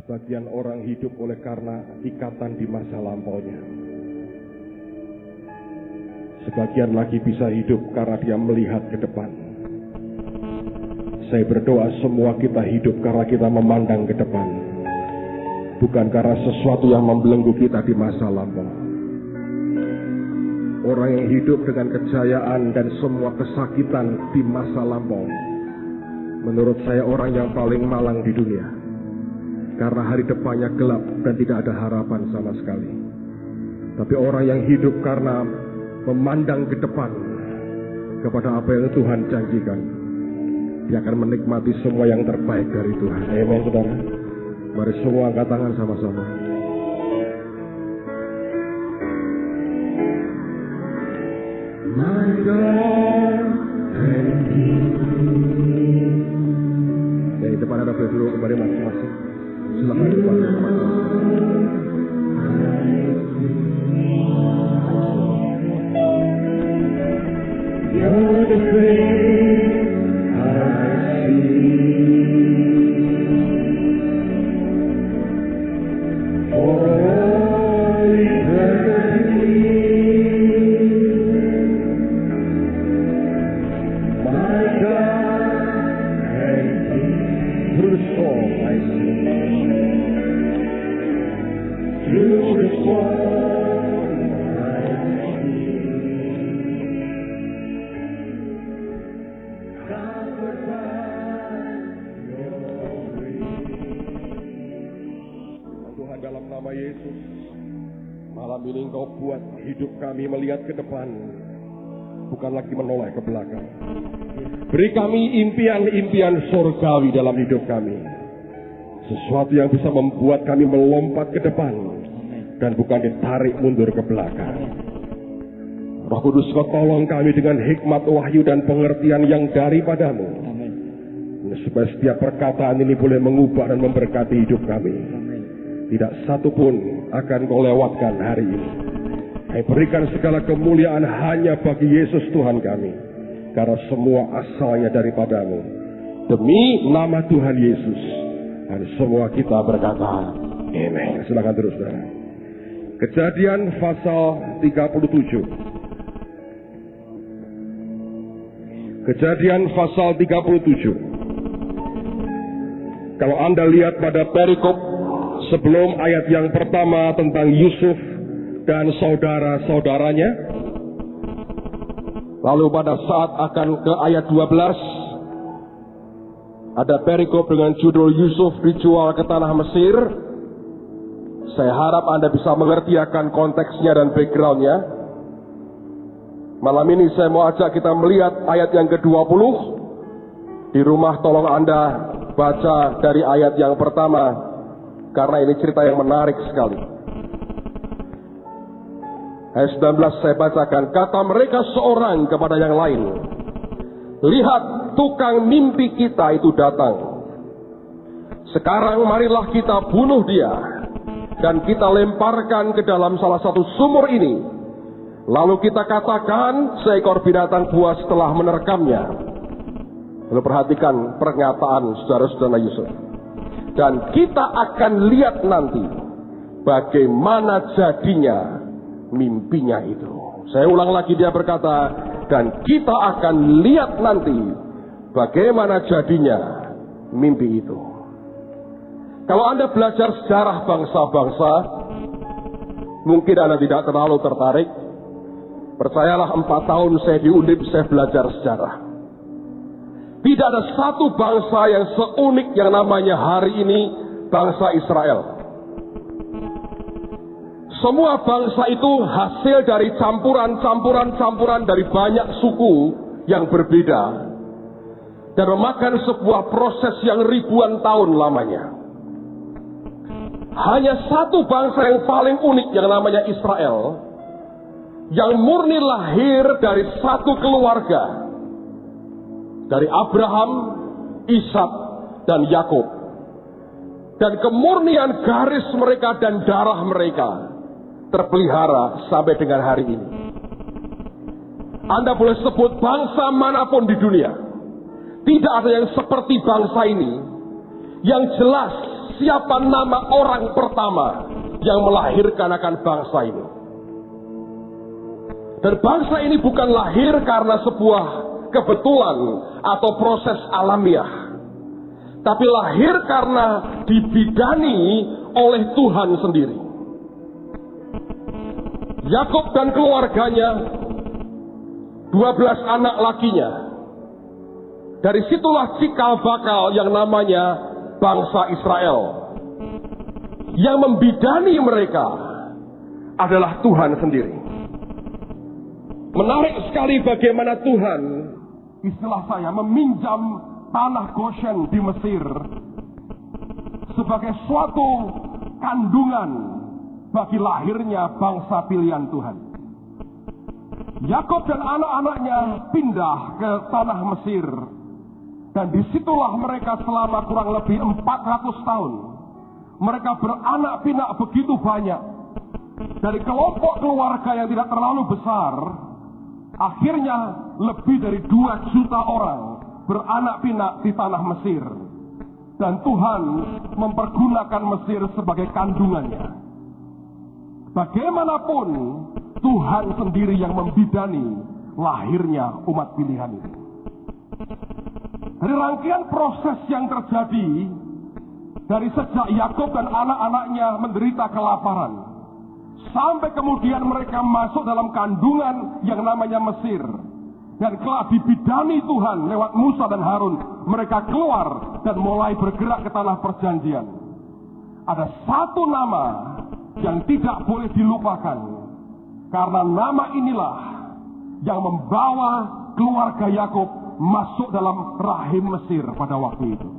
Sebagian orang hidup oleh karena ikatan di masa lampaunya. Sebagian lagi bisa hidup karena dia melihat ke depan. Saya berdoa semua kita hidup karena kita memandang ke depan, bukan karena sesuatu yang membelenggu kita di masa lampau. Orang yang hidup dengan kejayaan dan semua kesakitan di masa lampau, menurut saya orang yang paling malang di dunia. Karena hari depannya gelap dan tidak ada harapan sama sekali. Tapi orang yang hidup karena memandang ke depan kepada apa yang Tuhan janjikan, dia akan menikmati semua yang terbaik dari Tuhan. Amin, saudara. Mari semua angkat tangan sama-sama. My God, di depan ada dulu kembali masing-masing. Silakan depan. You're the thing I see. For all eternity, my God and King. Through the storm I see. Through the storm I see. Covered by your grace. Tuhan, dalam nama Yesus, malam ini Engkau buat hidup kami melihat ke depan, bukan lagi menoleh ke belakang. Beri kami impian-impian surgawi dalam hidup kami. Sesuatu yang bisa membuat kami melompat ke depan dan bukan ditarik mundur ke belakang. Roh Kudus, Kau tolong kami dengan hikmat, wahyu dan pengertian yang daripadamu. Supaya setiap perkataan ini boleh mengubah dan memberkati hidup kami. Tidak satu pun akan Kau lewatkan hari ini. Kami berikan segala kemuliaan hanya bagi Yesus Tuhan kami, karena semua asalnya daripadamu. Demi nama Tuhan Yesus, dan semua kita berkata amin. Silakan terus, saudara. Kejadian pasal 37. Kejadian pasal 37. Kalau Anda lihat pada perikop sebelum ayat yang pertama tentang Yusuf dan saudara-saudaranya, lalu pada saat akan ke ayat 12, ada perikop dengan judul Yusuf dijual ke tanah Mesir. Saya harap Anda bisa mengerti akan konteksnya dan backgroundnya. Malam ini saya mau ajak kita melihat ayat yang ke-20. Di rumah tolong Anda baca dari ayat yang pertama, karena ini cerita yang menarik sekali. Ayat 19 saya bacakan. Kata mereka seorang kepada yang lain, lihat, tukang mimpi kita itu datang. Sekarang marilah kita bunuh dia, dan kita lemparkan ke dalam salah satu sumur ini. Lalu kita katakan seekor binatang buas telah menerkamnya. Lalu perhatikan pernyataan saudara-saudara Yusuf. Dan kita akan lihat nanti bagaimana jadinya mimpinya itu. Saya ulang lagi, dia berkata, dan kita akan lihat nanti bagaimana jadinya mimpi itu. Kalau Anda belajar sejarah bangsa-bangsa, mungkin Anda tidak terlalu tertarik. Percayalah, 4 tahun saya di Undip, saya belajar sejarah. Tidak ada satu bangsa yang seunik yang namanya hari ini bangsa Israel. Semua bangsa itu hasil dari campuran dari banyak suku yang berbeda, dan memakan sebuah proses yang ribuan tahun lamanya. Hanya satu bangsa yang paling unik yang namanya Israel, yang murni lahir dari satu keluarga, dari Abraham, Ishak, dan Yakub. Dan kemurnian garis mereka dan darah mereka terpelihara sampai dengan hari ini. Anda boleh sebut bangsa manapun di dunia, tidak ada yang seperti bangsa ini. Yang jelas siapa nama orang pertama yang melahirkan akan bangsa ini. Dan bangsa ini bukan lahir karena sebuah kebetulan atau proses alamiah, tapi lahir karena dibidani oleh Tuhan sendiri. Yakub dan keluarganya, 12 anak lakinya, dari situlah cikal bakal yang namanya bangsa Israel. Yang membidani mereka adalah Tuhan sendiri. Menarik sekali bagaimana Tuhan, istilah saya, meminjam tanah Goshen di Mesir sebagai suatu kandungan bagi lahirnya bangsa pilihan Tuhan. Yakub dan anak-anaknya pindah ke tanah Mesir, dan disitulah mereka selama kurang lebih 400 tahun. Mereka beranak pinak begitu banyak. Dari kelompok keluarga yang tidak terlalu besar, akhirnya lebih dari 2 juta orang beranak pinak di tanah Mesir. Dan Tuhan mempergunakan Mesir sebagai kandungannya. Bagaimanapun, Tuhan sendiri yang membidani lahirnya umat pilihan itu. Dari rangkaian proses yang terjadi, dari sejak Yakub dan anak-anaknya menderita kelaparan, sampai kemudian mereka masuk dalam kandungan yang namanya Mesir, dan telah dibidani Tuhan lewat Musa dan Harun, mereka keluar dan mulai bergerak ke tanah perjanjian. Ada satu nama yang tidak boleh dilupakan, karena nama inilah yang membawa keluarga Yakub masuk dalam rahim Mesir pada waktu itu.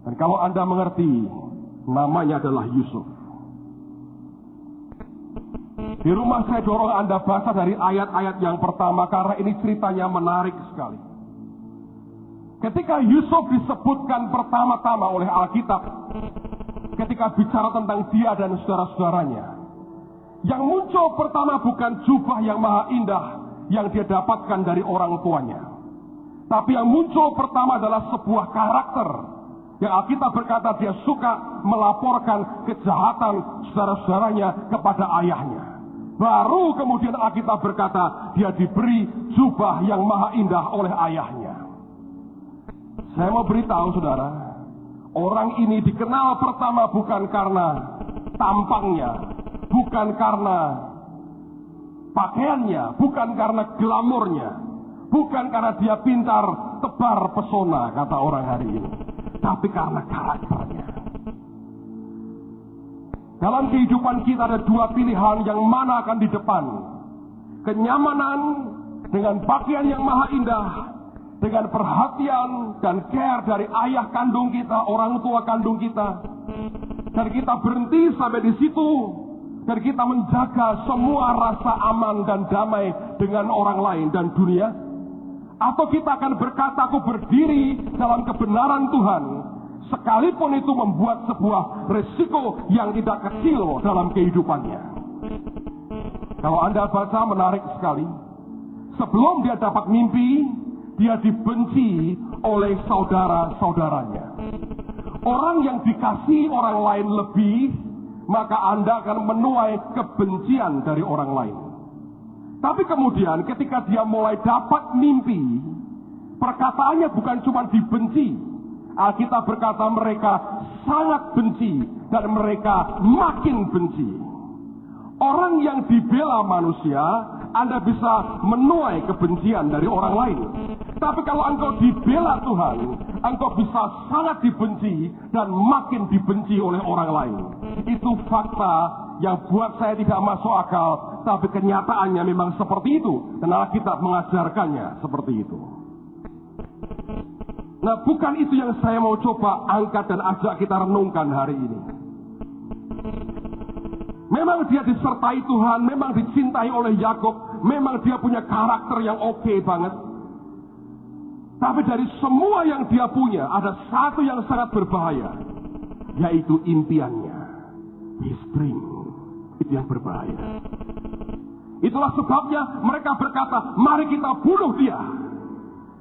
Dan kalau Anda mengerti, namanya adalah Yusuf. Di rumah saya dorong Anda baca dari ayat-ayat yang pertama, karena ini ceritanya menarik sekali. Ketika Yusuf disebutkan pertama-tama oleh Alkitab, ketika bicara tentang dia dan saudara-saudaranya, yang muncul pertama bukan jubah yang maha indah yang dia dapatkan dari orang tuanya, tapi yang muncul pertama adalah sebuah karakter yang Alkitab berkata dia suka melaporkan kejahatan saudara-saudaranya kepada ayahnya. Baru kemudian Alkitab berkata dia diberi jubah yang maha indah oleh ayahnya. Saya mau beritahu saudara, orang ini dikenal pertama bukan karena tampangnya, bukan karena pakaiannya, bukan karena glamornya, bukan karena dia pintar tebar pesona kata orang hari ini, tapi karena karakternya. Dalam kehidupan kita ada 2 pilihan, yang mana akan di depan. Kenyamanan dengan pakaian yang maha indah, dengan perhatian dan care dari ayah kandung kita, orang tua kandung kita, dan kita berhenti sampai di situ, dan kita menjaga semua rasa aman dan damai dengan orang lain dan dunia. Atau kita akan berkata, aku berdiri dalam kebenaran Tuhan, sekalipun itu membuat sebuah resiko yang tidak kecil dalam kehidupannya. Kalau Anda baca, menarik sekali. Sebelum dia dapat mimpi, dia dibenci oleh saudara-saudaranya. Orang yang dikasihi orang lain lebih, maka Anda akan menuai kebencian dari orang lain. Tapi kemudian ketika dia mulai dapat mimpi, perkataannya bukan cuma dibenci. Alkitab berkata mereka sangat benci dan mereka makin benci. Orang yang dibela manusia, Anda bisa menuai kebencian dari orang lain. Tapi kalau engkau dibela Tuhan, engkau bisa sangat dibenci dan makin dibenci oleh orang lain. Itu fakta yang buat saya tidak masuk akal, tapi kenyataannya memang seperti itu. Dan Alkitab mengajarkannya seperti itu. Nah, bukan itu yang saya mau coba angkat dan ajak kita renungkan hari ini. Memang dia disertai Tuhan, memang dicintai oleh Yakub, memang dia punya karakter yang oke banget. Tapi dari semua yang dia punya, ada satu yang sangat berbahaya, yaitu impiannya. His dream. Itu yang berbahaya. Itulah sebabnya mereka berkata, mari kita bunuh dia.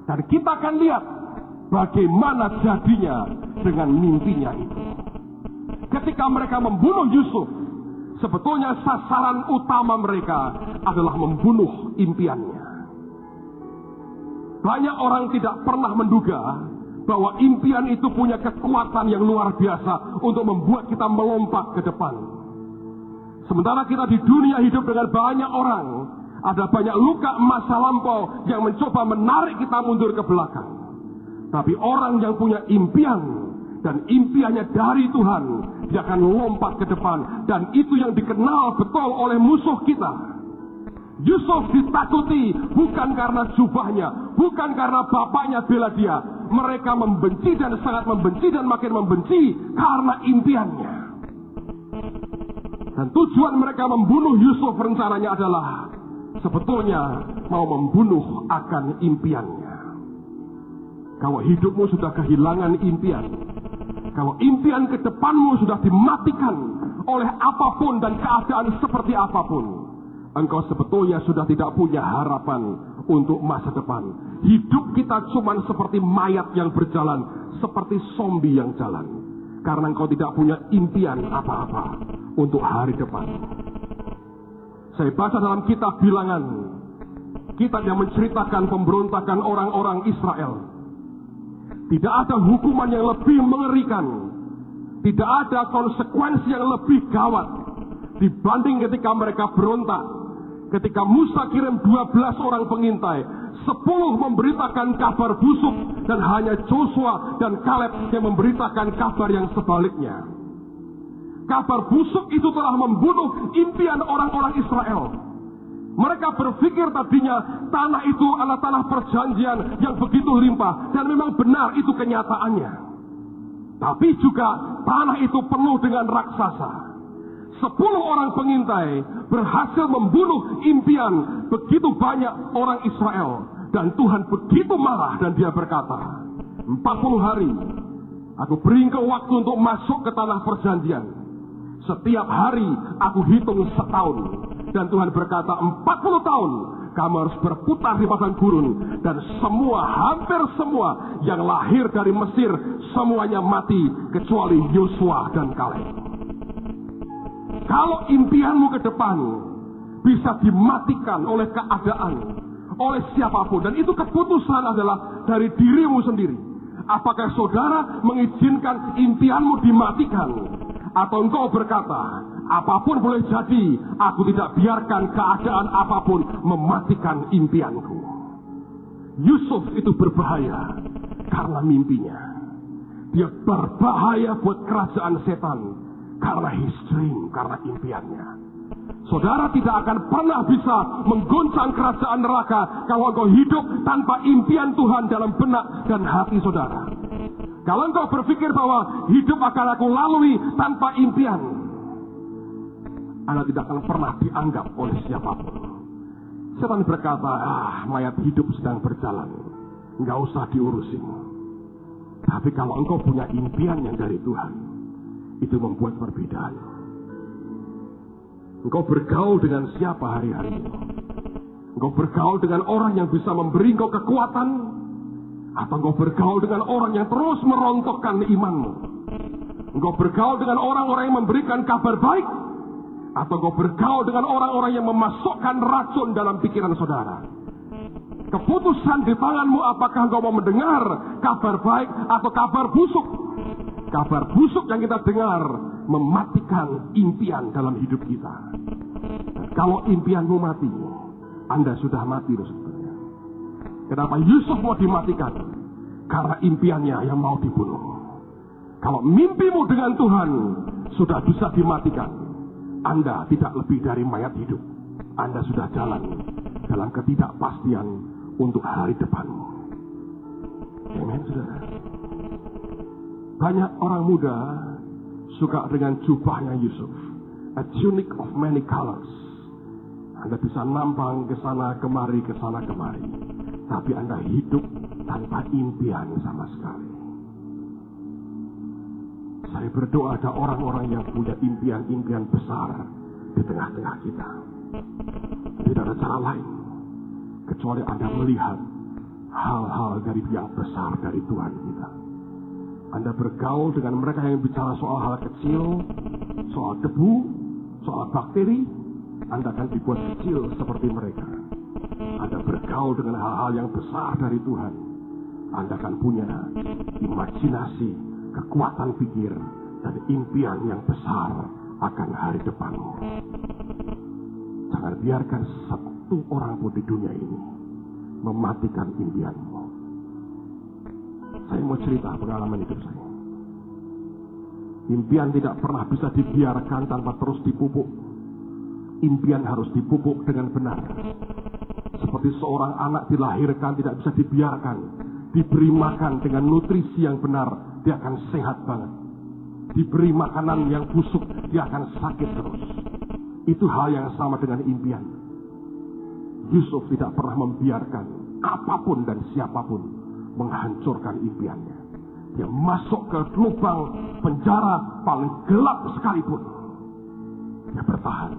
Dan kita akan lihat bagaimana jadinya dengan mimpinya itu. ketika mereka membunuh Yusuf, sebetulnya sasaran utama mereka adalah membunuh impiannya. Banyak orang tidak pernah menduga bahwa impian itu punya kekuatan yang luar biasa untuk membuat kita melompat ke depan. Sementara kita di dunia hidup dengan banyak orang, ada banyak luka masa lampau yang mencoba menarik kita mundur ke belakang. Tapi orang yang punya impian dan impiannya dari Tuhan, dia akan lompat ke depan. Dan itu yang dikenal betul oleh musuh kita. Yusuf ditakuti bukan karena jubahnya, bukan karena bapaknya bela dia. Mereka membenci dan sangat membenci dan makin membenci karena impiannya. Dan tujuan mereka membunuh Yusuf rencananya adalah sebetulnya mau membunuh akan impiannya. Kalau hidupmu sudah kehilangan impian, kalau impian ke depanmu sudah dimatikan oleh apapun dan keadaan seperti apapun, engkau sebetulnya sudah tidak punya harapan untuk masa depan. Hidup kita cuma seperti mayat yang berjalan, seperti zombie yang jalan. Karena engkau tidak punya impian apa-apa untuk hari depan. Saya baca dalam kitab Bilangan, kitab yang menceritakan pemberontakan orang-orang Israel. Tidak ada hukuman yang lebih mengerikan, tidak ada konsekuensi yang lebih gawat dibanding ketika mereka berontak. Ketika Musa kirim 12 orang pengintai, 10 memberitakan kabar busuk, dan hanya Joshua dan Kaleb yang memberitakan kabar yang sebaliknya. Kabar busuk itu telah membunuh impian orang-orang Israel. Mereka berpikir tadinya tanah itu adalah tanah perjanjian yang begitu limpah, dan memang benar itu kenyataannya. Tapi juga tanah itu penuh dengan raksasa. 10 orang pengintai berhasil membunuh impian begitu banyak orang Israel. Dan Tuhan begitu marah dan dia berkata, 40 hari aku beri engkau waktu untuk masuk ke tanah perjanjian. Setiap hari aku hitung setahun. Dan Tuhan berkata, 40 tahun kamu harus berputar di padang gurun. Dan hampir semua yang lahir dari Mesir, semuanya mati kecuali Yosua dan Kaleb. Kalau impianmu ke depan bisa dimatikan oleh keadaan, oleh siapapun, dan itu keputusan adalah dari dirimu sendiri. Apakah saudara mengizinkan impianmu dimatikan, atau engkau berkata, apapun boleh jadi, aku tidak biarkan keadaan apapun mematikan impianku. Yusuf itu berbahaya karena mimpinya. Dia berbahaya buat kerajaan setan karena his dream, karena impiannya. Saudara tidak akan pernah bisa menggoncang kerajaan neraka kalau engkau hidup tanpa impian Tuhan dalam benak dan hati saudara. Kalau engkau berpikir bahwa hidup akan aku lalui tanpa impian, Anda tidak akan pernah dianggap oleh siapapun. Setan berkata, mayat hidup sedang berjalan, nggak usah diurusin. Tapi kalau engkau punya impian yang dari Tuhan, itu membuat perbedaan. Engkau bergaul dengan siapa hari-hari ini? Engkau bergaul dengan orang yang bisa memberi engkau kekuatan, atau engkau bergaul dengan orang yang terus merontokkan imanmu? Engkau bergaul dengan orang-orang yang memberikan kabar baik, atau engkau bergaul dengan orang-orang yang memasukkan racun dalam pikiran saudara? Keputusan di tanganmu, apakah engkau mau mendengar kabar baik atau kabar busuk? Kabar busuk yang kita dengar mematikan impian dalam hidup kita. Dan kalau impianmu mati, Anda sudah mati loh sebetulnya. Kenapa Yusuf mau dimatikan? Karena impiannya yang mau dibunuh. Kalau mimpimu dengan Tuhan sudah bisa dimatikan, Anda tidak lebih dari mayat hidup. Anda sudah jalan dalam ketidakpastian untuk hari depanmu. Amen, saudara. Banyak orang muda suka dengan jubahnya Yusuf, a tunic of many colors. Anda bisa nampang ke sana kemari, ke sana kemari, tapi Anda hidup tanpa impian sama sekali. Saya berdoa ada orang-orang yang punya impian-impian besar di tengah-tengah kita. Tidak ada cara lain kecuali Anda melihat hal-hal dari yang besar dari Tuhan kita. Anda bergaul dengan mereka yang bicara soal hal kecil, soal debu, soal bakteri, Anda akan dibuat kecil seperti mereka. Anda bergaul dengan hal-hal yang besar dari Tuhan, Anda akan punya imajinasi, kekuatan pikir, dan impian yang besar akan hari depanmu. Jangan biarkan satu orang pun di dunia ini mematikan impianmu. Saya mau cerita pengalaman hidup saya. Impian tidak pernah bisa dibiarkan tanpa terus dipupuk. Impian harus dipupuk dengan benar. Seperti seorang anak dilahirkan tidak bisa dibiarkan. Diberi makan dengan nutrisi yang benar, dia akan sehat banget. Diberi makanan yang busuk, dia akan sakit terus. Itu hal yang sama dengan impian. Yusuf tidak pernah membiarkan apapun dan siapapun menghancurkan impiannya. Dia masuk ke lubang penjara paling gelap sekalipun, dia bertahan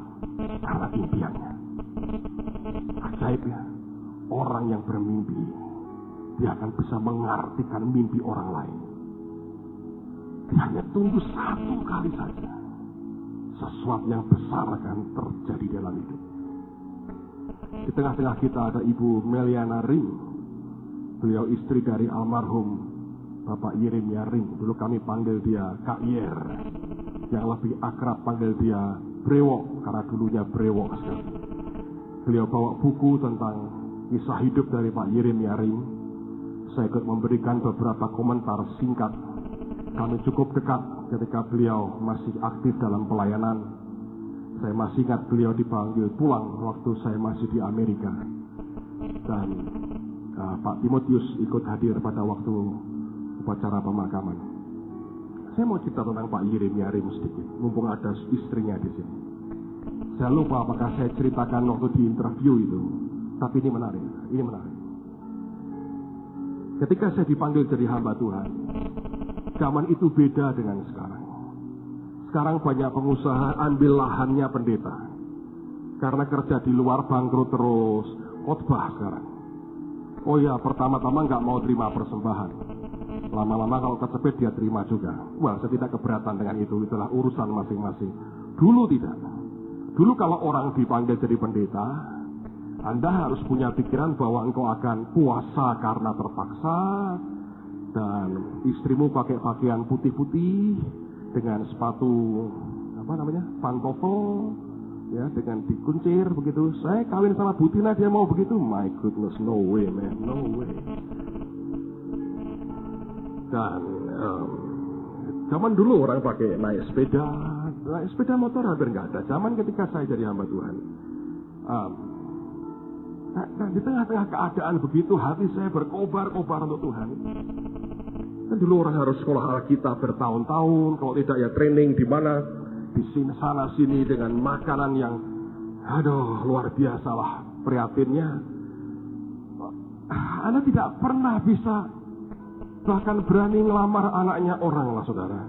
karena impiannya. Ajaibnya, orang yang bermimpi, dia akan bisa mengartikan mimpi orang lain. Dia hanya tunggu satu kali saja, sesuatu yang besar akan terjadi dalam hidup. Di tengah-tengah kita ada Ibu Meliana Ring. Beliau istri dari almarhum Bapak Yeremia Ring. Dulu kami panggil dia Kak Yer. Yang lebih akrab panggil dia Brewok, karena dulunya brewok sekali. Beliau bawa buku tentang kisah hidup dari Pak Yeremia Ring. Saya ikut memberikan beberapa komentar singkat. Kami cukup dekat ketika beliau masih aktif dalam pelayanan. Saya masih ingat beliau dipanggil pulang waktu saya masih di Amerika. Dan Pak Timotius ikut hadir pada waktu upacara pemakaman. Saya mau cerita tentang Pak Yeremia Rim sedikit, mumpung ada istrinya di sini. Saya lupa apakah saya ceritakan waktu di interview itu, tapi ini menarik. Ketika saya dipanggil jadi hamba Tuhan, zaman itu beda dengan sekarang. Sekarang banyak pengusaha ambil lahannya pendeta, karena kerja di luar bangkrut terus, khotbah sekarang. Oh ya, pertama-tama nggak mau terima persembahan. Lama-lama kalau kecepet dia terima juga. Wah, saya tidak keberatan dengan itu. Itulah urusan masing-masing. Dulu tidak. Dulu kalau orang dipanggil jadi pendeta, Anda harus punya pikiran bahwa engkau akan puasa karena terpaksa, dan istrimu pakai pakaian putih-putih dengan sepatu pantofel, ya, dengan dikuncir begitu. Saya kawin sama Butina, dia mau begitu. My goodness, no way man, no way. Dan zaman dulu orang pakai naik sepeda motor hampir nggak ada. Zaman ketika saya jadi hamba Tuhan, nah, di tengah-tengah keadaan begitu, hati saya berkobar-kobar untuk Tuhan. Dan dulu orang harus sekolah Alkitab bertahun-tahun, kalau tidak ya training di mana, di sini sana sini dengan makanan yang luar biasa lah prihatinnya. Anda tidak pernah bisa bahkan berani ngelamar anaknya orang lah saudara,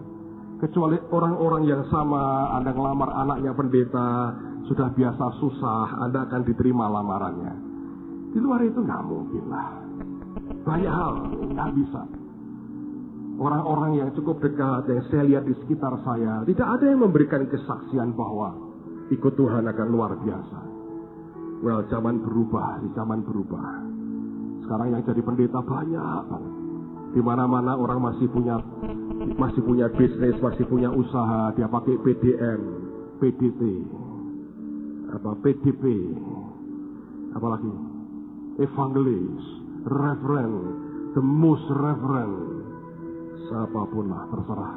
kecuali orang-orang yang sama. Anda ngelamar anaknya pendeta, sudah biasa susah, Anda akan diterima lamarannya. Di luar itu nggak mungkin lah, banyak hal nggak bisa. Orang-orang yang cukup dekat, yang saya lihat di sekitar saya, tidak ada yang memberikan kesaksian bahwa ikut Tuhan akan luar biasa. Well, zaman berubah. Sekarang yang jadi pendeta banyak banget. Di mana-mana orang masih punya bisnis, masih punya usaha. Dia pakai PDM, PDT, PDP, apalagi evangelis, reverend, the most reverend. Siapapun lah, terserah.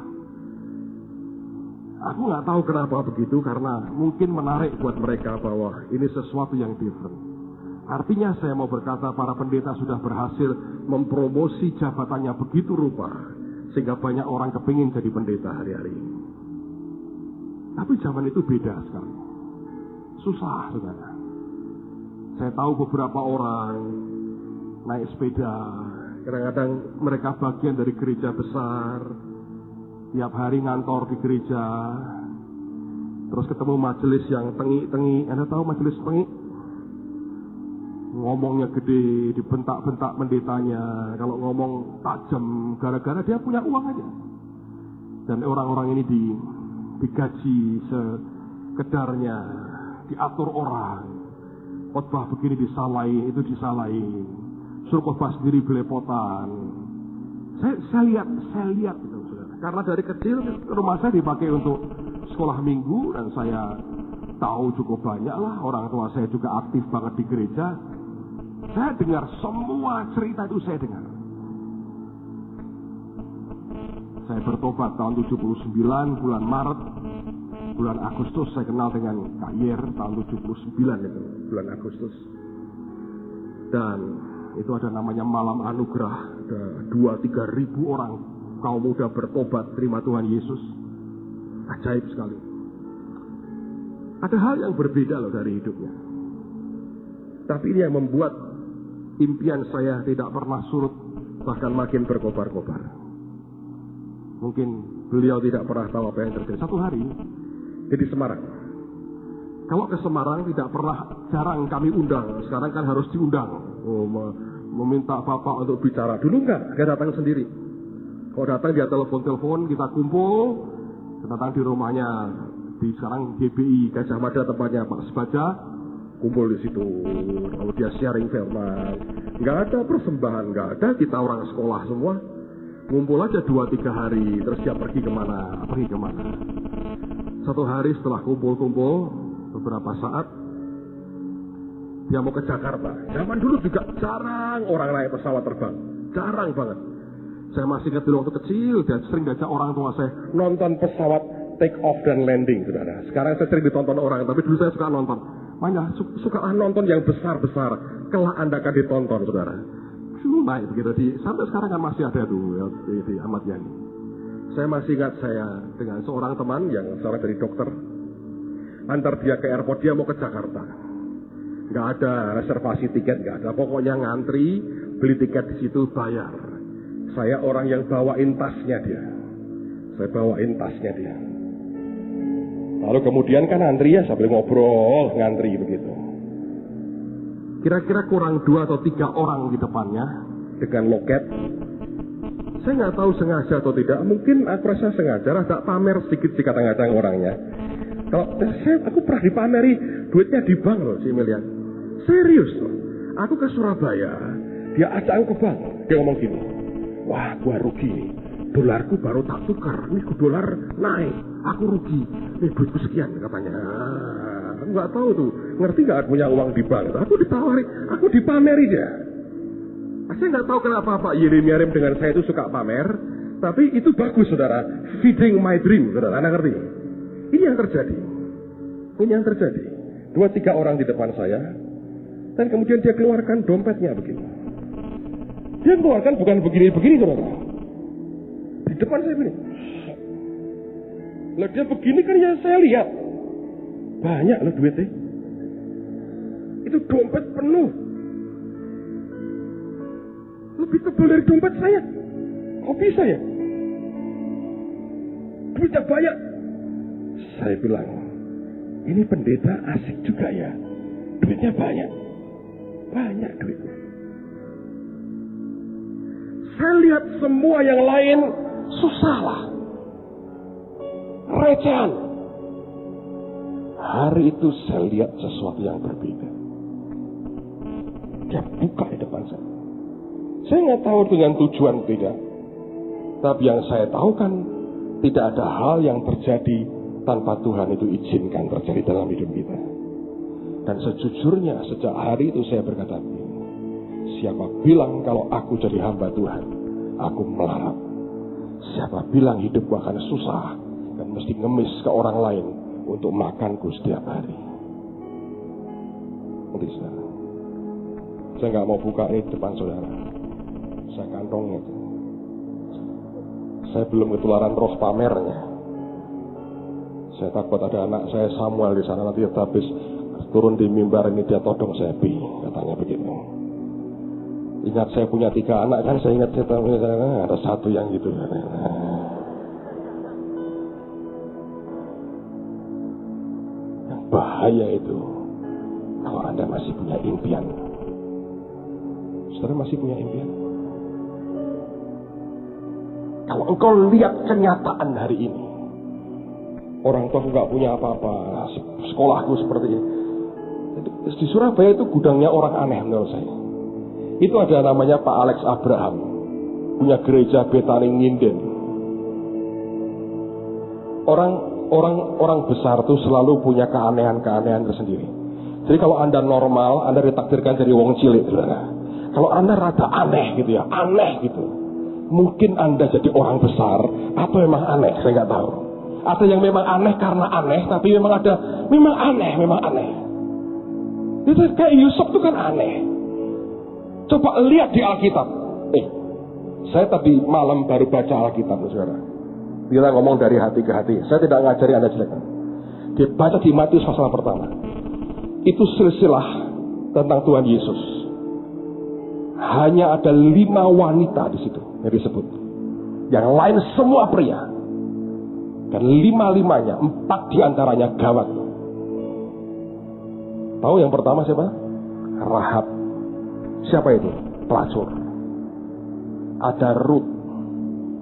Aku nggak tahu kenapa begitu, karena mungkin menarik buat mereka bahwa ini sesuatu yang different. Artinya saya mau berkata para pendeta sudah berhasil mempromosi jabatannya begitu rupa, sehingga banyak orang kepingin jadi pendeta hari-hari ini. Tapi zaman itu beda sekarang. Susah, saudara. Saya tahu beberapa orang naik sepeda. Kadang-kadang mereka bagian dari gereja besar, tiap hari ngantor di gereja, terus ketemu majelis yang tengik-tengik. Anda tahu majelis tengik? Ngomongnya gede, dibentak-bentak pendetanya. Kalau ngomong tajam, gara-gara dia punya uang aja. Dan orang-orang ini digaji sekedarnya, diatur orang. Khotbah begini disalahin, itu disalahin. Suruh khotbah sendiri belepotan. Saya lihat gitu, saudara. Karena dari kecil rumah saya dipakai untuk sekolah minggu dan saya tahu cukup banyak lah. Orang tua saya juga aktif banget di gereja. Saya dengar semua cerita itu saya dengar. Saya bertobat tahun 79, bulan Maret. Bulan Agustus saya kenal dengan Kak Yer, tahun 79 itu, bulan Agustus. Dan itu ada namanya Malam Anugerah. Ada 2-3 ribu orang kaum muda bertobat, terima Tuhan Yesus. Ajaib sekali. Ada hal yang berbeda loh dari hidupnya. Tapi ini yang membuat impian saya tidak pernah surut, bahkan makin berkobar-kobar. Mungkin beliau tidak pernah tahu apa yang terjadi. Satu hari di Semarang. Kalau ke Semarang tidak pernah, jarang kami undang. Sekarang kan harus diundang. Meminta Bapak untuk bicara. Dulu enggak, dia datang sendiri. Kalau datang dia telepon, kita kumpul. Datang di rumahnya, di sekarang GBI Gajah Mada tempatnya Pak Sebaja. Kumpul di situ. Lalu dia sharing firman. Enggak ada persembahan, enggak ada. Kita orang sekolah semua. Ngumpul aja 2-3 hari, terus dia pergi kemana. Satu hari setelah kumpul-kumpul, beberapa saat, dia mau ke Jakarta. Zaman dulu juga jarang orang naik pesawat terbang. Jarang banget. Saya masih ingat dulu waktu kecil, dia sering diajak orang tua saya nonton pesawat take off dan landing, saudara. Sekarang saya sering ditonton orang, tapi dulu saya suka nonton. Makanya suka nonton yang besar-besar. Kelak Anda akan ditonton, saudara. Naik begitu sampai sekarang kan masih ada tuh di Ahmad Yani. Saya masih ingat saya dengan seorang teman yang seorang dari dokter, antar dia ke airport, dia mau ke Jakarta. Nggak ada reservasi tiket, nggak ada, pokoknya ngantri, beli tiket di situ, bayar. Saya orang yang bawain tasnya dia. Lalu kemudian kan antri ya sambil ngobrol, ngantri begitu. Kira-kira kurang 2 atau 3 orang di depannya dengan loket. Saya nggak tahu sengaja atau tidak. Mungkin aku rasa sengaja, rada pamer sedikit sih kadang-kadang orangnya. Kalau aku pernah dipameri duitnya di bank loh, si Milian. Serius loh. Aku ke Surabaya, dia ajak aku ke bank. Dia ngomong gini, wah gua rugi. Dolarku baru tak tukar, ini dolar naik, aku rugi. Ini duitku sekian katanya. Aku nggak tahu tuh, ngerti nggak punya uang di bank. Aku ditawari, aku dipameri dia. Saya nggak tahu kenapa Pak Yeremiarim dengan saya itu suka pamer, tapi itu bagus, saudara. Feeding my dream, saudara. Anda ngerti? Ini yang terjadi. 2-3 orang di depan saya, dan kemudian dia keluarkan dompetnya begini. Dia keluarkan bukan begini-begini, saudara. Di depan saya begini. Lah dia begini kan ya saya lihat. Banyak loh duitnya. Itu dompet penuh. Lebih tebal dari dompet saya. Kok bisa ya? Duitnya banyak. Saya bilang, ini pendeta asik juga ya. Duitnya banyak. Banyak duitnya. Saya lihat semua yang lain susah lah. Recehan. Hari itu saya lihat sesuatu yang berbeda. Dia buka di depan saya. Saya nggak tahu dengan tujuan tidak. Tapi yang saya tahu kan tidak ada hal yang terjadi tanpa Tuhan itu izinkan terjadi dalam hidup kita. Dan sejujurnya sejak hari itu saya berkata, siapa bilang kalau aku jadi hamba Tuhan, aku melarat. Siapa bilang hidupku akan susah dan mesti ngemis ke orang lain untuk makanku setiap hari. Nanti saya nggak mau buka ini depan saudara. Saya kantongnya itu. Saya belum ketularan roh pamernya. Saya takut ada anak saya Samuel di sana nanti habis turun di mimbar ini dia todong saya katanya begitu. Ingat saya punya 3 anak kan, saya ingat saya ada 1 yang gitu. Yang bahaya itu kalau Anda masih punya impian. Saudara masih punya impian? Kalau engkau lihat kenyataan hari ini, orang tua nggak punya apa-apa, sekolahku seperti ini. Di Surabaya itu gudangnya orang aneh menurut saya. Itu ada namanya Pak Alex Abraham, punya gereja Betani Nginden. Orang besar itu selalu punya keanehan-keanehan tersendiri. Jadi kalau Anda normal, Anda ditakdirkan jadi wong cilik, saudara. Kalau Anda rada aneh gitu ya, aneh gitu, mungkin Anda jadi orang besar atau memang aneh, saya nggak tahu. Ada yang memang aneh karena aneh, tapi memang memang aneh. Itu kayak Yusuf itu kan aneh. Coba lihat di Alkitab. Saya tadi malam baru baca Alkitab, saudara. Kita ngomong dari hati ke hati. Saya tidak ngajari Anda jelek. Dibaca di Matius pasal pertama. Itu silsilah tentang Tuhan Yesus. Hanya ada 5 wanita di situ yang disebut. Yang lain semua pria. Dan 5-5-nya, 4 diantaranya gawat. Tahu yang pertama siapa? Rahab. Siapa itu? Pelacur. Ada Ruth.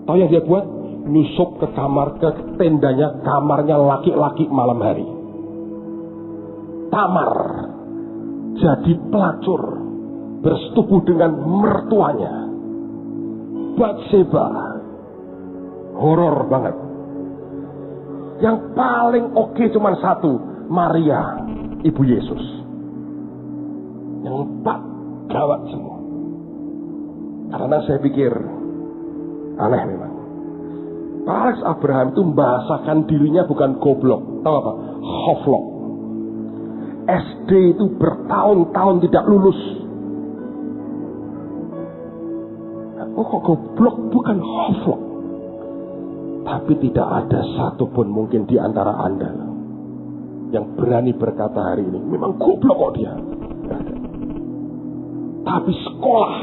Tahu yang dia buat? Nyusup ke tendanya, kamarnya laki-laki malam hari. Tamar jadi pelacur, bersetubuh dengan mertuanya. Batseba, horor banget. Yang paling oke cuma satu, Maria, ibu Yesus. Yang 4 gawat semua. Karena saya pikir aneh memang. Pak Alex Abraham itu membahasakan dirinya bukan goblok, tahu apa? Hoflok. SD itu bertahun-tahun tidak lulus. Kok goblok bukan hoflok? Tapi tidak ada satupun mungkin di antara Anda yang berani berkata hari ini, memang goblok kok dia. Tapi sekolah,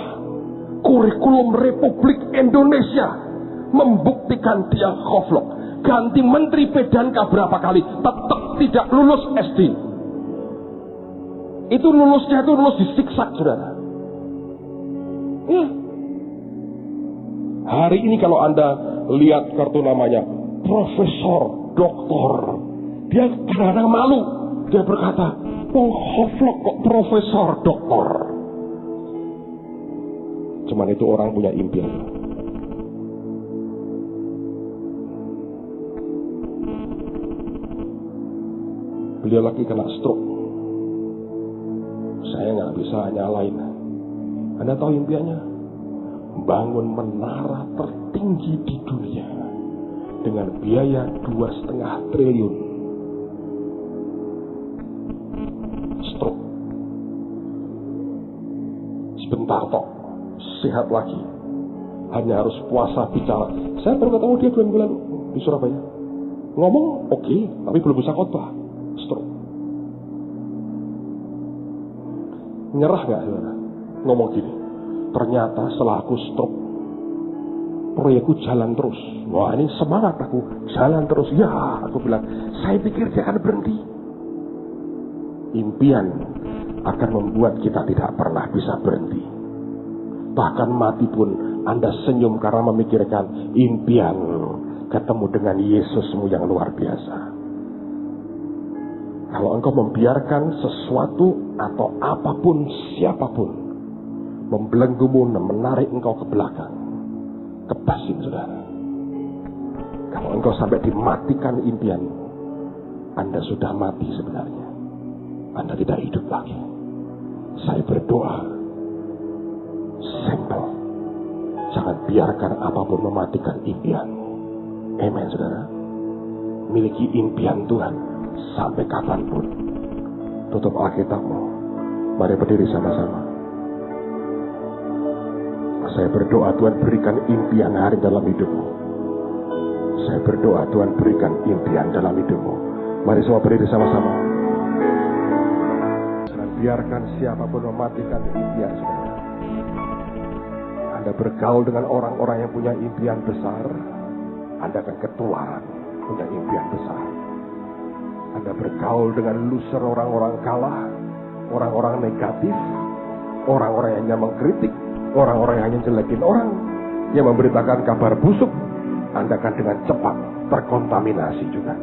kurikulum Republik Indonesia membuktikan dia goblok. Ganti menteri PDANK berapa kali, tetap tidak lulus SD. Itu lulusnya itu lulus disiksa, saudara. Hari ini kalau Anda lihat kartu namanya profesor, doktor, dia kadang-kadang malu. Dia berkata, hoflok kok profesor, doktor. Cuman itu orang punya impian. Beliau lagi kena stroke. Saya nggak bisa nyalain. Anda tahu impiannya? Bangun menara tertinggi di dunia dengan biaya 2,5 triliun. Stroke. Sebentar tok, sehat lagi. Hanya harus puasa bicara. Saya baru ketemu dia 2 minggu lalu di Surabaya. Ngomong oke, tapi belum bisa khotbah. Stroke. Nyerah gak, saudara? Ngomong gini, ternyata setelah aku stroke, proyekku jalan terus. Wah, ini semangat aku, jalan terus. Ya, aku bilang, saya pikir dia akan berhenti. Impian akan membuat kita tidak pernah bisa berhenti. Bahkan mati pun Anda senyum karena memikirkan impian ketemu dengan Yesusmu yang luar biasa. Kalau engkau membiarkan sesuatu atau apapun, siapapun membelenggumu dan menarik engkau ke belakang, kepasin, saudara. Kalau engkau sampai dimatikan impian, Anda sudah mati sebenarnya. Anda tidak hidup lagi. Saya berdoa, simple. Jangan biarkan apapun mematikan impian. Amen, saudara. Miliki impian Tuhan sampai kapanpun. Tutup Alkitabmu. Mari berdiri sama-sama. Saya berdoa Tuhan berikan impian hari dalam hidupmu. Saya berdoa Tuhan berikan impian dalam hidupmu. Mari semua berdiri sama-sama. Jangan biarkan siapapun mematikan impian, saudara. Anda bergaul dengan orang-orang yang punya impian besar, Anda akan ketularan punya impian besar. Anda bergaul dengan loser, orang-orang kalah, orang-orang negatif, orang-orang yang hanya mengkritik, orang-orang yang hanya jelekin orang, yang memberitakan kabar busuk, Anda akan dengan cepat terkontaminasi juga.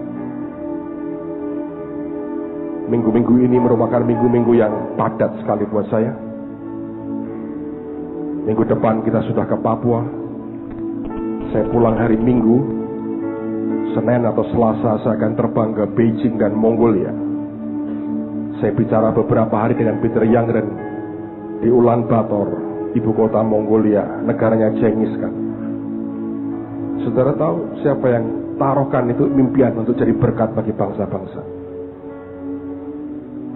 Minggu-minggu ini merupakan minggu-minggu yang padat sekali buat saya. Minggu depan kita sudah ke Papua. Saya pulang hari Minggu. Senin atau Selasa saya akan terbang ke Beijing dan Mongolia. Saya bicara beberapa hari dengan Peter Yangren di Ulaanbaatar, ibu kota Mongolia, negaranya Genghis Khan. Saudara tahu siapa yang taruhkan itu impian untuk jadi berkat bagi bangsa-bangsa?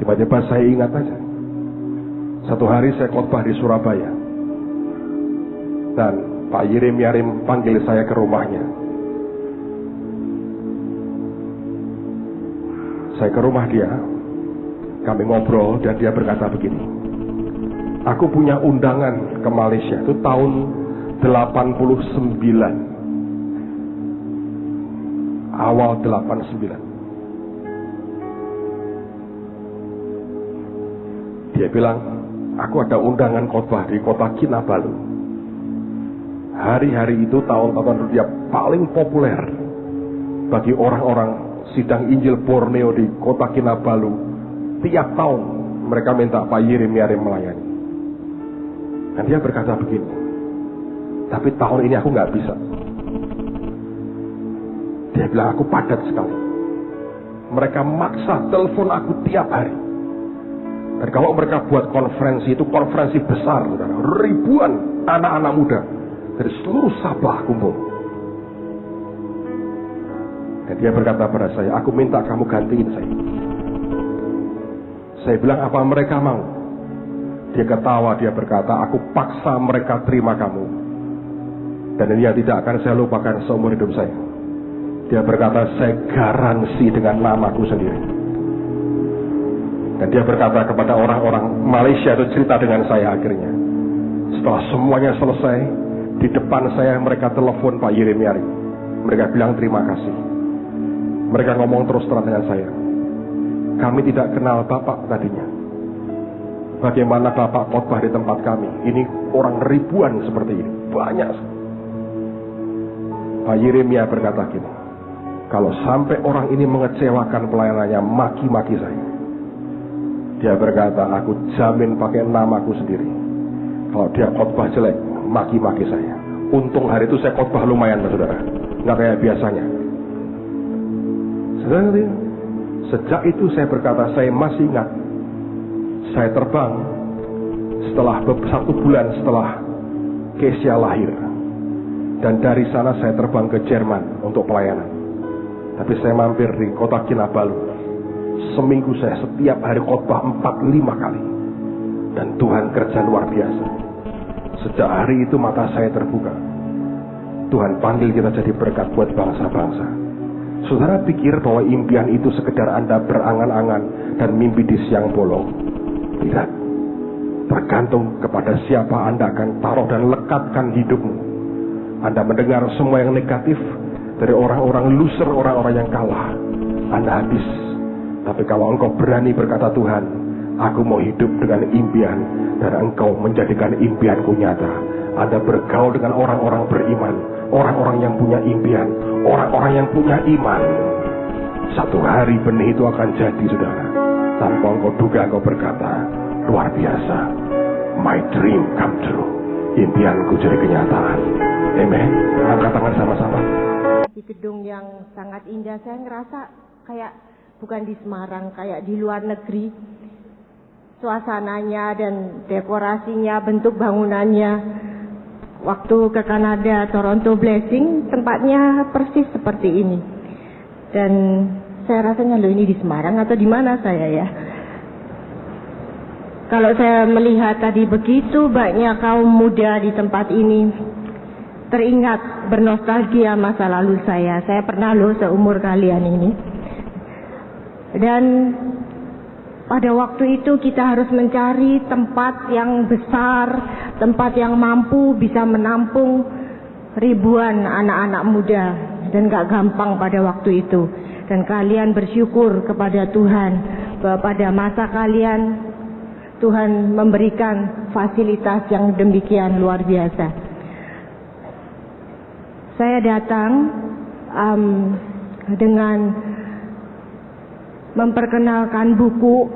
Tiba-tiba saya ingat aja. Satu hari saya khotbah di Surabaya. Dan Pak Yirim Yarim panggil saya ke rumahnya. Saya ke rumah dia. Kami ngobrol dan dia berkata begini. Aku punya undangan ke Malaysia. Itu tahun 89. Awal 89. Dia bilang, aku ada undangan khotbah di kota Kinabalu. Hari-hari itu tahun-tahun dia paling populer bagi orang-orang sidang Injil Borneo di kota Kinabalu. Tiap tahun mereka minta Pak Yirim Yarim melayani. Dan dia berkata begini, tapi tahun ini aku nggak bisa. Dia bilang aku padat sekali. Mereka maksa telepon aku tiap hari. Dan kalau mereka buat konferensi itu konferensi besar, saudara. Ribuan anak-anak muda dari seluruh Sabah kumpul. Dan dia berkata pada saya, aku minta kamu gantiin saya. Saya bilang, apa mereka mau? Dia ketawa, dia berkata, aku paksa mereka terima kamu. Dan ini yang tidak akan saya lupakan seumur hidup saya. Dia berkata, saya garansi dengan namaku sendiri. Dan dia berkata kepada orang-orang Malaysia itu cerita dengan saya akhirnya. Setelah semuanya selesai, di depan saya mereka telepon Pak Yirim Yarim. Mereka bilang terima kasih. Mereka ngomong terus terang dengan saya. Kami tidak kenal Bapak tadinya. Bagaimana Bapak khotbah di tempat kami? Ini orang ribuan seperti ini. Banyak. Pak Yeremia berkata gini, kalau sampai orang ini mengecewakan pelayanannya, maki-maki saya. Dia berkata, aku jamin pakai namaku sendiri. Kalau dia khotbah jelek, maki-maki saya. Untung hari itu saya khotbah lumayan, saudara. Nggak kayak biasanya. Saudara, sejak itu saya berkata, saya masih ingat. Saya terbang setelah 1 bulan setelah Kesia lahir. Dan dari sana saya terbang ke Jerman untuk pelayanan. Tapi saya mampir di kota Kinabalu. Seminggu saya setiap hari khotbah 4-5 kali. Dan Tuhan kerja luar biasa. Sejak hari itu mata saya terbuka. Tuhan panggil kita jadi berkat buat bangsa-bangsa. Saudara pikir bahwa impian itu sekedar Anda berangan-angan dan mimpi di siang bolong? Tidak. Tergantung kepada siapa Anda akan taruh dan lekatkan hidupmu. Anda mendengar semua yang negatif dari orang-orang loser, orang-orang yang kalah, Anda habis. Tapi kalau engkau berani berkata, Tuhan, aku mau hidup dengan impian, dan engkau menjadikan impianku nyata. Anda bergaul dengan orang-orang beriman, orang-orang yang punya impian, orang-orang yang punya iman. Satu hari benih itu akan jadi, saudara. Tanpa engkau duga, engkau berkata, luar biasa, my dream come true. Impianku jadi kenyataan. Amen. Angkat tangan sama-sama. Di gedung yang sangat indah, saya ngerasa kayak bukan di Semarang, kayak di luar negeri. Suasananya dan dekorasinya, bentuk bangunannya. Waktu ke Kanada, Toronto Blessing, tempatnya persis seperti ini. Dan saya rasanya, loh ini di Semarang atau di mana saya ya? Kalau saya melihat tadi begitu banyak kaum muda di tempat ini, teringat bernostalgia masa lalu saya. Saya pernah loh seumur kalian ini. Dan pada waktu itu kita harus mencari tempat yang besar, tempat yang mampu bisa menampung ribuan anak-anak muda. Dan gak gampang pada waktu itu. Dan kalian bersyukur kepada Tuhan bahwa pada masa kalian Tuhan memberikan fasilitas yang demikian luar biasa. Saya datang dengan memperkenalkan buku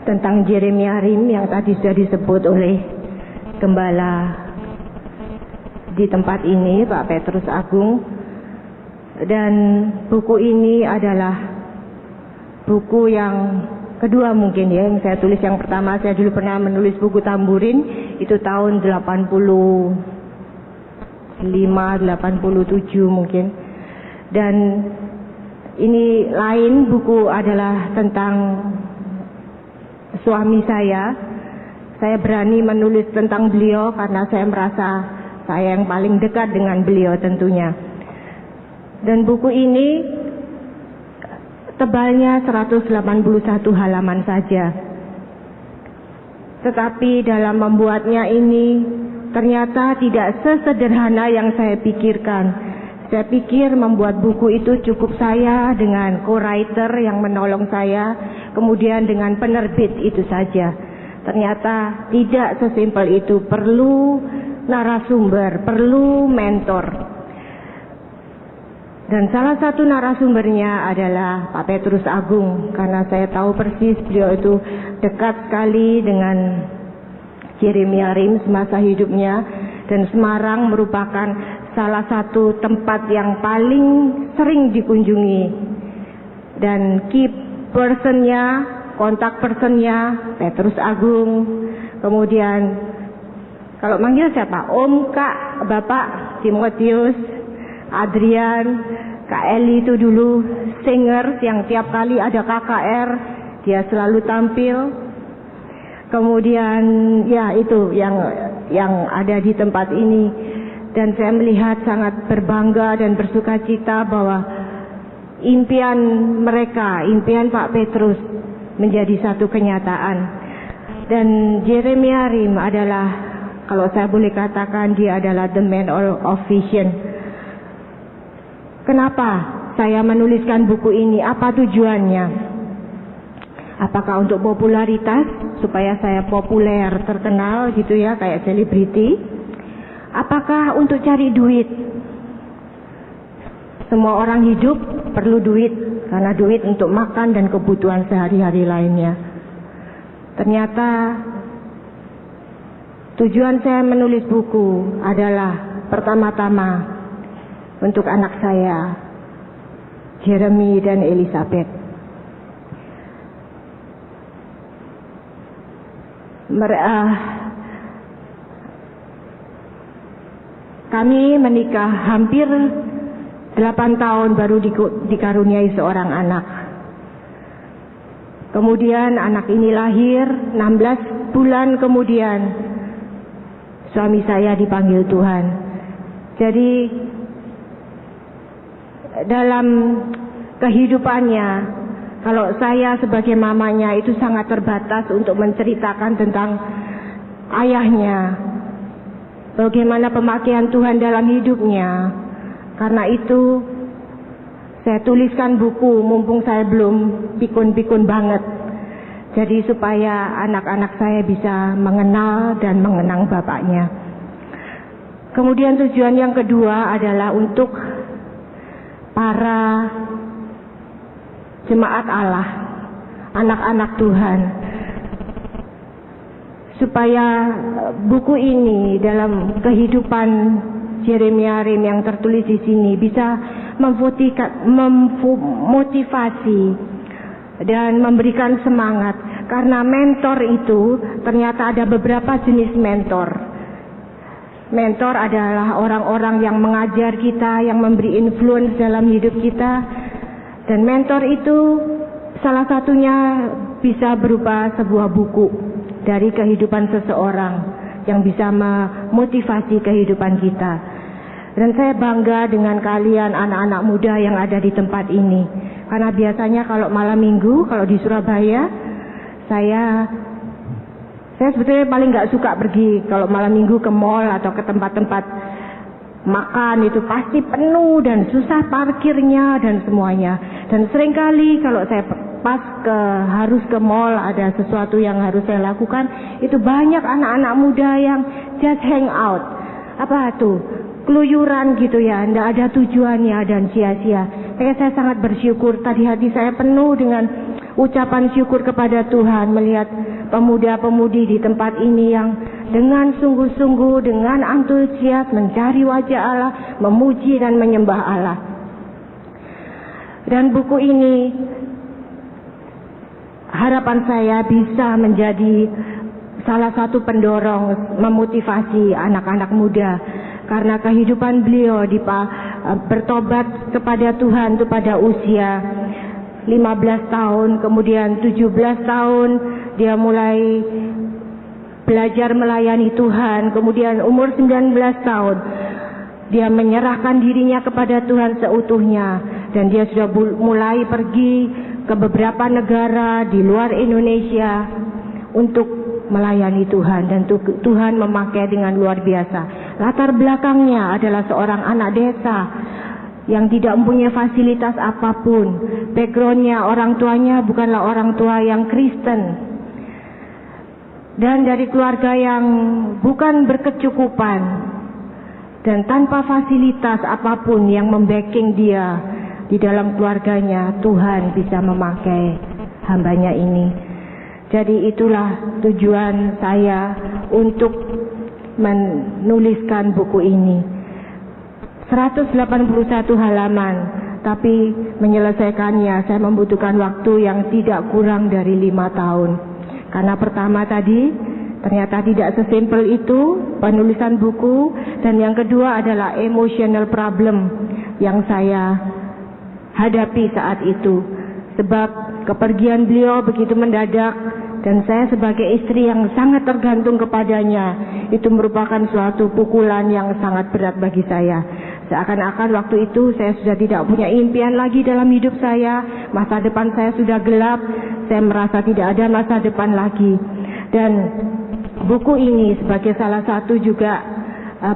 tentang Jeremia Rim yang tadi sudah disebut oleh Gembala di tempat ini, Pak Petrus Agung. Dan buku ini adalah buku yang kedua mungkin ya, yang saya tulis. Yang pertama saya dulu pernah menulis buku Tamburin, itu tahun 85, 87 mungkin. Dan ini lain, buku adalah tentang suami saya. Saya berani menulis tentang beliau karena saya merasa saya yang paling dekat dengan beliau tentunya. Dan buku ini tebalnya 181 halaman saja. Tetapi dalam membuatnya ini ternyata tidak sesederhana yang saya pikirkan. Saya pikir membuat buku itu cukup saya dengan co-writer yang menolong saya, kemudian dengan penerbit itu saja. Ternyata tidak sesimpel itu, perlu narasumber, perlu mentor. Dan salah satu narasumbernya adalah Pak Petrus Agung, karena saya tahu persis beliau itu dekat sekali dengan Jeremia Rim semasa hidupnya, dan Semarang merupakan salah satu tempat yang paling sering dikunjungi. Dan key personnya, kontak personnya Petrus Agung. Kemudian kalau manggil siapa? Om, Kak, Bapak, Timotius, Adrian, Kak Eli itu dulu singer yang tiap kali ada KKR dia selalu tampil. Kemudian ya itu yang ada di tempat ini. Dan saya melihat sangat berbangga dan bersukacita bahwa impian mereka, impian Pak Petrus menjadi satu kenyataan. Dan Jeremia Rim adalah, kalau saya boleh katakan, dia adalah the man of vision. Kenapa saya menuliskan buku ini? Apa tujuannya? Apakah untuk popularitas, supaya saya populer, terkenal gitu ya, kayak selebriti? Apakah untuk cari duit? Semua orang hidup perlu duit, karena duit untuk makan dan kebutuhan sehari-hari lainnya. Ternyata tujuan saya menulis buku adalah pertama-tama untuk anak saya, Jeremy dan Elizabeth. Kami menikah hampir 8 tahun baru dikaruniai seorang anak. Kemudian anak ini lahir, 16 bulan kemudian suami saya dipanggil Tuhan. Jadi dalam kehidupannya, kalau saya sebagai mamanya itu sangat terbatas untuk menceritakan tentang ayahnya, bagaimana pemakaian Tuhan dalam hidupnya. Karena itu saya tuliskan buku mumpung saya belum pikun-pikun banget. Jadi supaya anak-anak saya bisa mengenal dan mengenang bapaknya. Kemudian tujuan yang kedua adalah untuk para jemaat Allah, anak-anak Tuhan, supaya buku ini dalam kehidupan Jeremia Rim yang tertulis di sini bisa memotivasi dan memberikan semangat. Karena mentor itu ternyata ada beberapa jenis mentor. Mentor adalah orang-orang yang mengajar kita, yang memberi influence dalam hidup kita. Dan mentor itu salah satunya bisa berupa sebuah buku dari kehidupan seseorang yang bisa memotivasi kehidupan kita. Dan saya bangga dengan kalian anak-anak muda yang ada di tempat ini. Karena biasanya kalau malam minggu, kalau di Surabaya, saya sebetulnya paling gak suka pergi kalau malam minggu ke mall atau ke tempat-tempat makan. Itu pasti penuh dan susah parkirnya dan semuanya. Dan seringkali kalau saya harus ke mall, ada sesuatu yang harus saya lakukan, itu banyak anak-anak muda yang just hang out. Apa tuh? keluyuran gitu ya, tidak ada tujuannya dan sia-sia. Makanya saya sangat bersyukur, tadi hati saya penuh dengan ucapan syukur kepada Tuhan melihat pemuda-pemudi di tempat ini yang dengan sungguh-sungguh, dengan antusias mencari wajah Allah, memuji dan menyembah Allah. Dan buku ini harapan saya bisa menjadi salah satu pendorong memotivasi anak-anak muda, karena kehidupan beliau bertobat kepada Tuhan itu pada usia 15 tahun, kemudian 17 tahun dia mulai belajar melayani Tuhan, kemudian umur 19 tahun dia menyerahkan dirinya kepada Tuhan seutuhnya, dan dia sudah mulai pergi ke beberapa negara di luar Indonesia untuk melayani Tuhan, dan Tuhan memakai dengan luar biasa. Latar belakangnya adalah seorang anak desa yang tidak mempunyai fasilitas apapun. Backgroundnya, orang tuanya bukanlah orang tua yang Kristen, dan dari keluarga yang bukan berkecukupan, dan tanpa fasilitas apapun yang membacking dia di dalam keluarganya, Tuhan bisa memakai hambanya ini. Jadi itulah tujuan saya untuk menuliskan buku ini. 181 halaman, tapi menyelesaikannya saya membutuhkan waktu yang tidak kurang dari 5 tahun. Karena pertama tadi ternyata tidak sesimpel itu penulisan buku, dan yang kedua adalah emotional problem yang saya hadapi saat itu. Sebab kepergian beliau begitu mendadak, dan saya sebagai istri yang sangat tergantung kepadanya, itu merupakan suatu pukulan yang sangat berat bagi saya. Seakan-akan waktu itu saya sudah tidak punya impian lagi dalam hidup saya, masa depan saya sudah gelap, saya merasa tidak ada masa depan lagi. Dan buku ini sebagai salah satu juga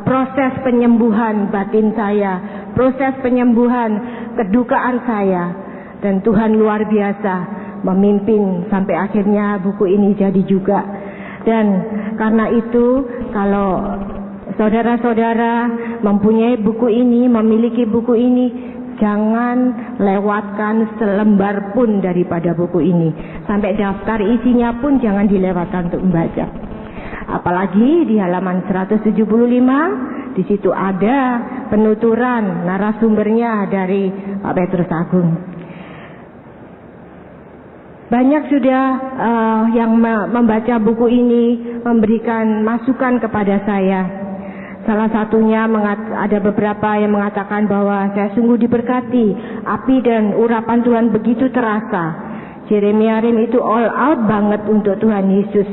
proses penyembuhan batin saya, proses penyembuhan kedukaan saya, dan Tuhan luar biasa memimpin sampai akhirnya buku ini jadi juga. Dan karena itu, kalau saudara-saudara mempunyai buku ini, memiliki buku ini, jangan lewatkan selembar pun daripada buku ini. Sampai daftar isinya pun jangan dilewatkan untuk membaca. Apalagi di halaman 175, di situ ada penuturan narasumbernya dari Pak Petrus Agung. Banyak sudah yang membaca buku ini memberikan masukan kepada saya. Salah satunya ada beberapa yang mengatakan bahwa saya sungguh diberkati, api dan urapan Tuhan begitu terasa. Jeremia Rim itu all out banget untuk Tuhan Yesus.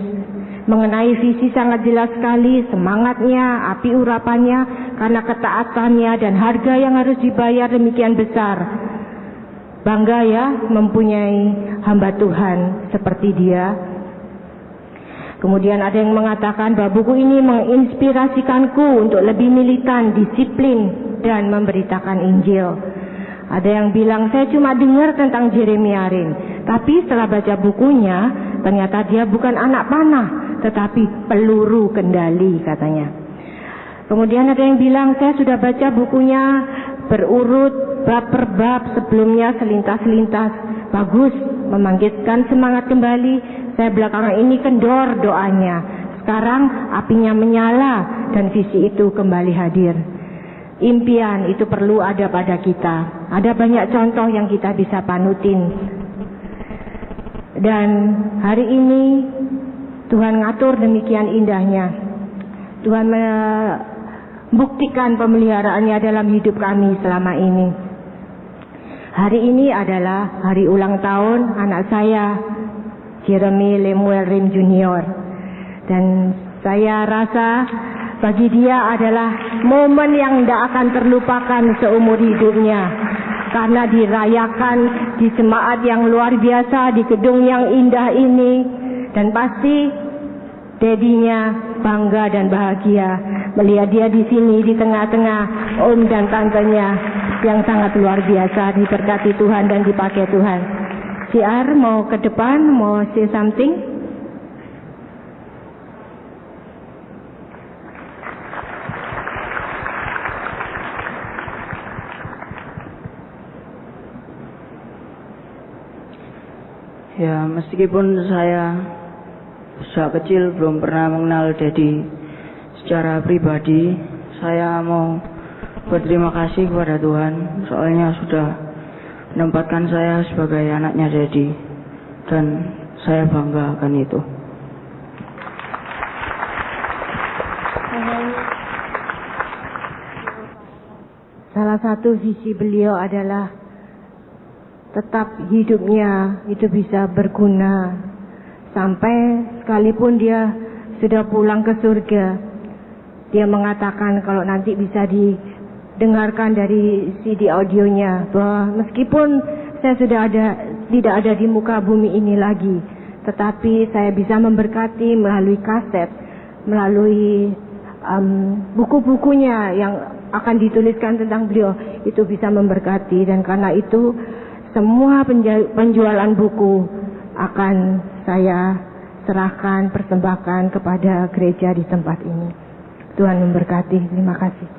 Mengenai visi sangat jelas sekali, semangatnya, api urapannya, karena ketaatannya dan harga yang harus dibayar demikian besar. Bangga ya mempunyai hamba Tuhan seperti dia. Kemudian ada yang mengatakan bahwa buku ini menginspirasikanku untuk lebih militan, disiplin, dan memberitakan Injil. Ada yang bilang saya cuma dengar tentang Jeremia Rim, tapi setelah baca bukunya ternyata dia bukan anak panah, tetapi peluru kendali katanya. Kemudian ada yang bilang saya sudah baca bukunya berurut bab per bab, sebelumnya selintas-selintas, bagus, membangkitkan semangat kembali. Saya belakangan ini kendor doanya, sekarang apinya menyala dan visi itu kembali hadir. Impian itu perlu ada pada kita. Ada banyak contoh yang kita bisa panutin. Dan hari ini Tuhan ngatur demikian indahnya. Tuhan membuktikan pemeliharaannya dalam hidup kami selama ini. Hari ini adalah hari ulang tahun anak saya, Jeremy Lemuel Rim Junior. Dan saya rasa bagi dia adalah momen yang tidak akan terlupakan seumur hidupnya, karena dirayakan di jemaat yang luar biasa, di gedung yang indah ini. Dan pasti dedinya bangga dan bahagia melihat dia di sini di tengah-tengah om dan tantenya yang sangat luar biasa, diberkati Tuhan dan dipakai Tuhan. CR mau ke depan, mau say something? Ya, meskipun saya sejak kecil belum pernah mengenal Dedi secara pribadi, saya mau berterima kasih kepada Tuhan, soalnya sudah menempatkan saya sebagai anaknya Dedi, dan saya bangga akan itu. Salah satu visi beliau adalah tetap hidupnya itu bisa berguna sampai sekalipun dia sudah pulang ke surga. Dia mengatakan kalau nanti bisa didengarkan dari CD audionya bahwa meskipun saya sudah tidak ada di muka bumi ini lagi, tetapi saya bisa memberkati melalui kaset, melalui buku-bukunya yang akan dituliskan tentang beliau, itu bisa memberkati. Dan karena itu semua penjualan buku akan saya serahkan, persembahkan kepada gereja di tempat ini. Tuhan memberkati. Terima kasih.